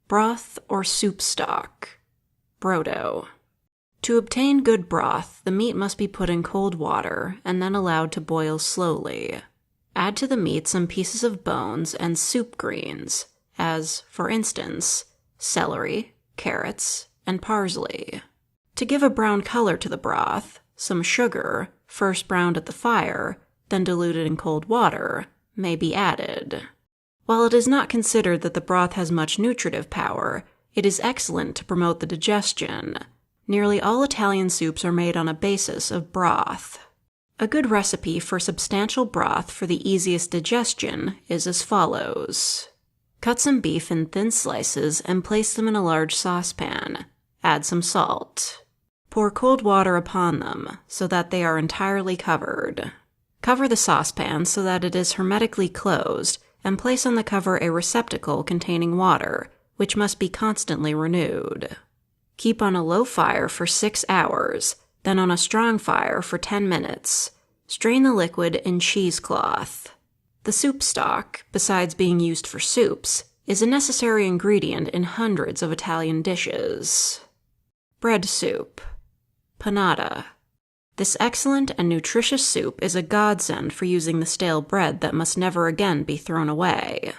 Broth or soup stock. Brodo. To obtain good broth, the meat must be put in cold water and then allowed to boil slowly. Add to the meat some pieces of bones and soup greens, as, for instance, celery, carrots, and parsley. To give a brown color to the broth, some sugar, first browned at the fire, then diluted in cold water, may be added. While it is not considered that the broth has much nutritive power, it is excellent to promote the digestion. Nearly all Italian soups are made on a basis of broth. A good recipe for substantial broth for the easiest digestion is as follows. Cut some beef in thin slices and place them in a large saucepan. Add some salt. Pour cold water upon them so that they are entirely covered. Cover the saucepan so that it is hermetically closed and place on the cover a receptacle containing water, which must be constantly renewed. Keep on a low fire for 6 hours, then on a strong fire for 10 minutes. Strain the liquid in cheesecloth. The soup stock, besides being used for soups, is a necessary ingredient in hundreds of Italian dishes. Bread soup. Panada. This excellent and nutritious soup is a godsend for using the stale bread that must never again be thrown away.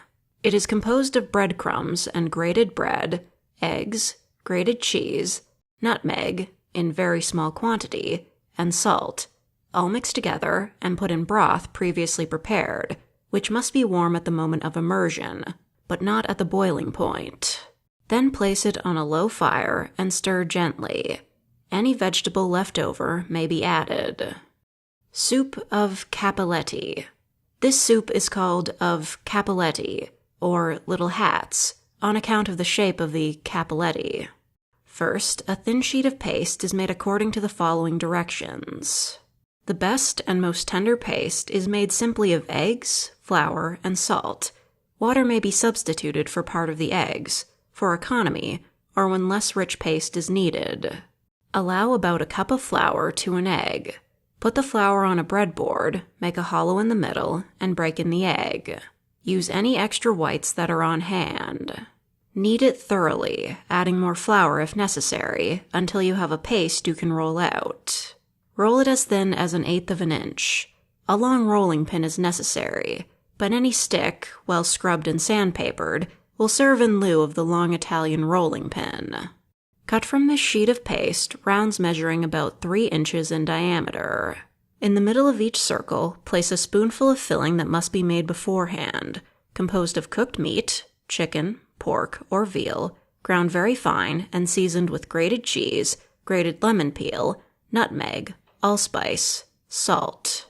It is composed of breadcrumbs and grated bread, eggs, grated cheese, nutmeg, in very small quantity, and salt, all mixed together and put in broth previously prepared, which must be warm at the moment of immersion, but not at the boiling point. Then place it on a low fire and stir gently. Any vegetable left over may be added. Soup of capelletti. This soup is called of capelletti, or little hats, on account of the shape of the capelletti. First, a thin sheet of paste is made according to the following directions. The best and most tender paste is made simply of eggs, flour, and salt. Water may be substituted for part of the eggs, for economy, or when less rich paste is needed. Allow about a cup of flour to an egg. Put the flour on a breadboard, make a hollow in the middle, and break in the egg. Use any extra whites that are on hand. Knead it thoroughly, adding more flour if necessary, until you have a paste you can roll out. Roll it as thin as 1/8 inch. A long rolling pin is necessary, but any stick, well scrubbed and sandpapered, will serve in lieu of the long Italian rolling pin. Cut from this sheet of paste rounds measuring about 3 inches in diameter. In the middle of each circle, place a spoonful of filling that must be made beforehand, composed of cooked meat, chicken, pork, or veal, ground very fine and seasoned with grated cheese, grated lemon peel, nutmeg, allspice, salt.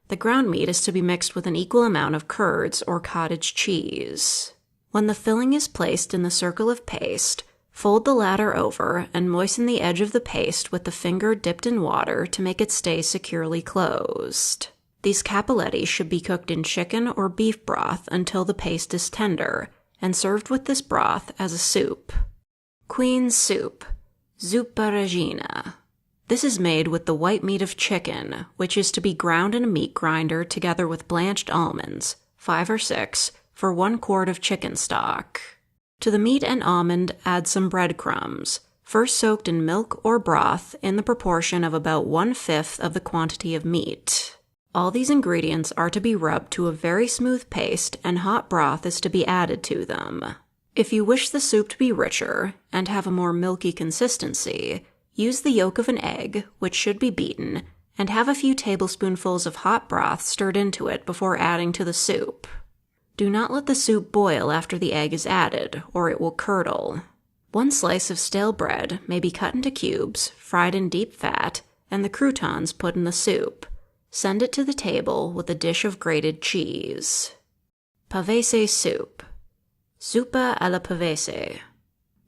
The ground meat is to be mixed with an equal amount of curds or cottage cheese. When the filling is placed in the circle of paste, fold the latter over and moisten the edge of the paste with the finger dipped in water to make it stay securely closed. These capelletti should be cooked in chicken or beef broth until the paste is tender, and served with this broth as a soup. Queen's soup, zuppa regina. This is made with the white meat of chicken, which is to be ground in a meat grinder together with blanched almonds, 5 or 6, for 1 quart of chicken stock. To the meat and almond, add some breadcrumbs, first soaked in milk or broth in the proportion of about 1/5 of the quantity of meat. All these ingredients are to be rubbed to a very smooth paste, and hot broth is to be added to them. If you wish the soup to be richer and have a more milky consistency, use the yolk of an egg, which should be beaten, and have a few tablespoonfuls of hot broth stirred into it before adding to the soup. Do not let the soup boil after the egg is added, or it will curdle. 1 slice of stale bread may be cut into cubes, fried in deep fat, and the croutons put in the soup. Send it to the table with a dish of grated cheese. Pavese soup. Zuppa alla pavese.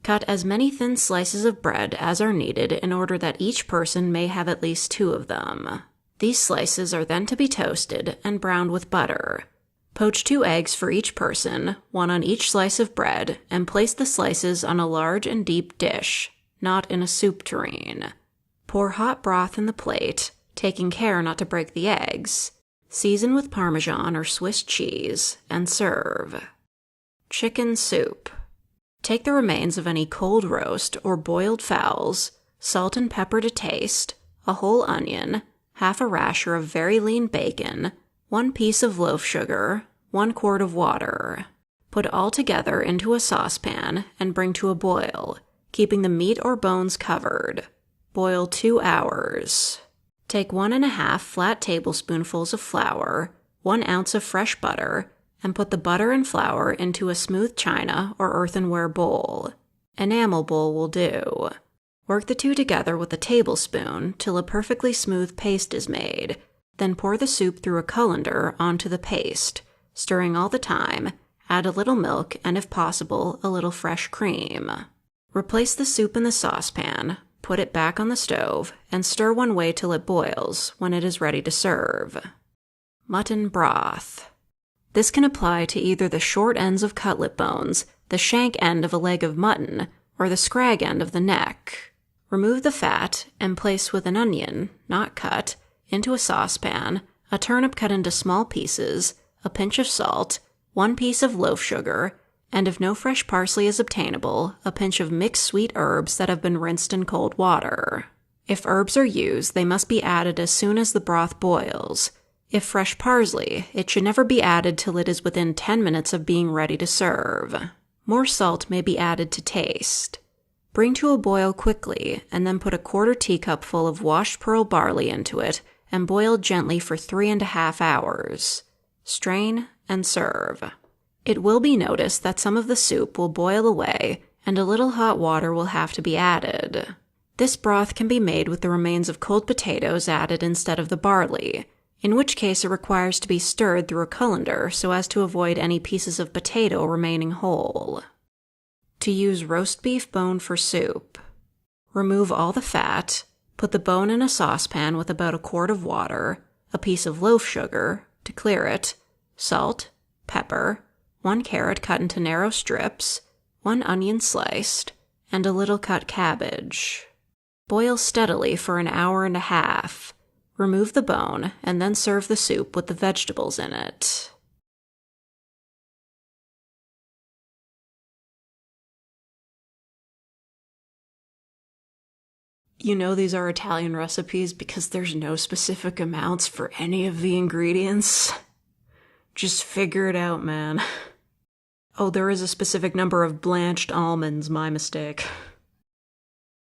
Cut as many thin slices of bread as are needed in order that each person may have at least 2 of them. These slices are then to be toasted and browned with butter. Poach 2 eggs for each person, 1 on each slice of bread, and place the slices on a large and deep dish, not in a soup tureen. Pour hot broth in the plate, taking care not to break the eggs. Season with Parmesan or Swiss cheese, and serve. Chicken soup. Take the remains of any cold roast or boiled fowls, salt and pepper to taste, a whole onion, half a rasher of very lean bacon, 1 piece of loaf sugar, 1 quart of water. Put all together into a saucepan and bring to a boil, keeping the meat or bones covered. Boil 2 hours. Take 1½ flat tablespoonfuls of flour, 1 ounce of fresh butter, and put the butter and flour into a smooth china or earthenware bowl. Enamel bowl will do. Work the two together with a tablespoon till a perfectly smooth paste is made, then pour the soup through a colander onto the paste, stirring all the time. Add a little milk and, if possible, a little fresh cream. Replace the soup in the saucepan, put it back on the stove, and stir one way till it boils, when it is ready to serve. Mutton broth. This can apply to either the short ends of cutlet bones, the shank end of a leg of mutton, or the scrag end of the neck. Remove the fat and place with an onion, not cut, into a saucepan, a turnip cut into small pieces, a pinch of salt, 1 piece of loaf sugar, and if no fresh parsley is obtainable, a pinch of mixed sweet herbs that have been rinsed in cold water. If herbs are used, they must be added as soon as the broth boils. If fresh parsley, it should never be added till it is within 10 minutes of being ready to serve. More salt may be added to taste. Bring to a boil quickly, and then put a 1/4 teacupful of washed pearl barley into it and boil gently for 3½ hours. Strain and serve. It will be noticed that some of the soup will boil away and a little hot water will have to be added. This broth can be made with the remains of cold potatoes added instead of the barley, in which case it requires to be stirred through a colander so as to avoid any pieces of potato remaining whole. To use roast beef bone for soup. Remove all the fat, put the bone in a saucepan with about 1 quart of water, a piece of loaf sugar, to clear it, salt, pepper, 1 carrot cut into narrow strips, 1 onion sliced, and a little cut cabbage. Boil steadily for 1.5 hours. Remove the bone and then serve the soup with the vegetables in it. You know these are Italian recipes because there's no specific amounts for any of the ingredients. Just figure it out, man. Oh, there is a specific number of blanched almonds, my mistake.